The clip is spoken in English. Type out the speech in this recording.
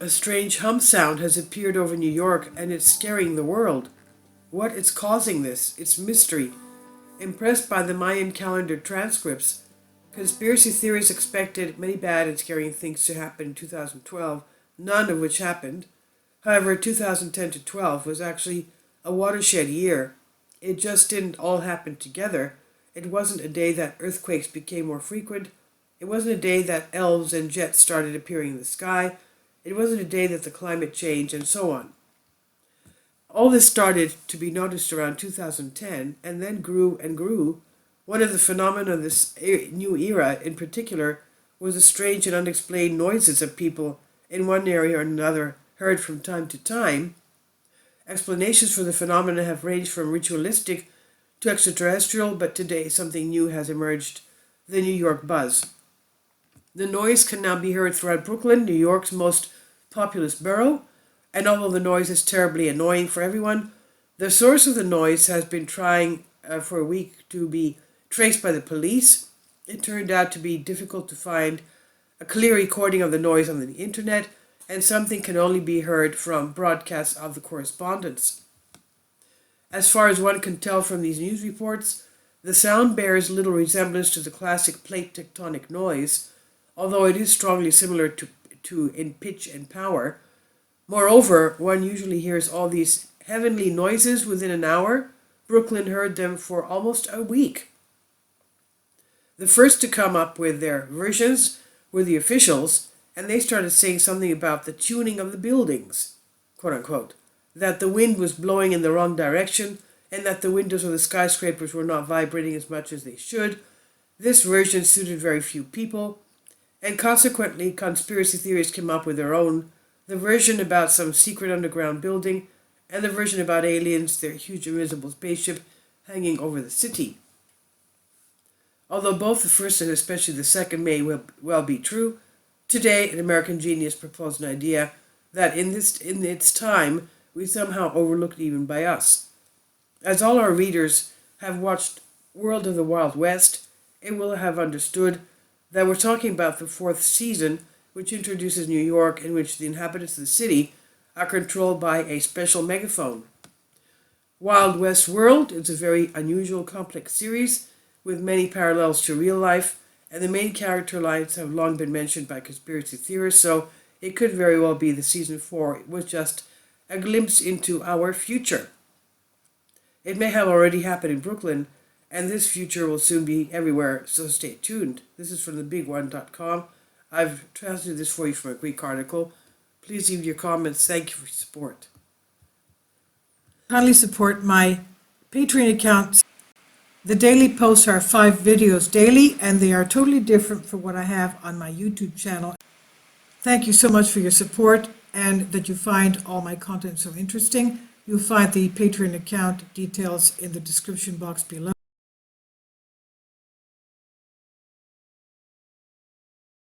A strange hum sound has appeared over New York and it's scaring the world. What is causing this? It's mystery. Impressed by the Mayan calendar transcripts, conspiracy theorists expected many bad and scary things to happen in 2012, none of which happened. However, 2010 to 12 was actually a watershed year. It just didn't all happen together. It wasn't a day that earthquakes became more frequent. It wasn't a day that elves and jets started appearing in the sky. It wasn't a day that the climate changed, and so on. All this started to be noticed around 2010 and then grew and grew. One of the phenomena of this new era in particular was the strange and unexplained noises of people in one area or another heard from time to time. Explanations for the phenomena have ranged from ritualistic to extraterrestrial, but today something new has emerged, the New York buzz. The noise can now be heard throughout Brooklyn, New York's most populous borough, and although the noise is terribly annoying for everyone, the source of the noise has been trying for a week to be traced by the police. It turned out to be difficult to find a clear recording of the noise on the internet, and something can only be heard from broadcasts of the correspondence. As far as one can tell from these news reports, the sound bears little resemblance to the classic plate tectonic noise, although it is strongly similar to in pitch and power. Moreover, one usually hears all these heavenly noises within an hour. Brooklyn heard them for almost a week. The first to come up with their versions were the officials, and they started saying something about the tuning of the buildings, quote unquote, that the wind was blowing in the wrong direction, and that the windows of the skyscrapers were not vibrating as much as they should. This version suited very few people, and consequently conspiracy theories came up with their own, the version about some secret underground building, and the version about aliens, their huge invisible spaceship hanging over the city. Although both the first and especially the second may well be true, today an American genius proposed an idea that in its time we somehow overlooked even by us. As all our readers have watched World of the Wild West, it will have understood that we're talking about the fourth season, which introduces New York, in which the inhabitants of the city are controlled by a special megaphone. Wild West World is a very unusual, complex series with many parallels to real life, and the main character lines have long been mentioned by conspiracy theorists, so it could very well be the season 4 was just a glimpse into our future. It may have already happened in Brooklyn, and this future will soon be everywhere, so stay tuned. This is from thebigone.com. I've translated this for you from a Greek article. Please leave your comments. Thank you for your support. Kindly support my Patreon account. The daily posts are 5 videos daily, and they are totally different from what I have on my YouTube channel. Thank you so much for your support and that you find all my content so interesting. You'll find the Patreon account details in the description box below.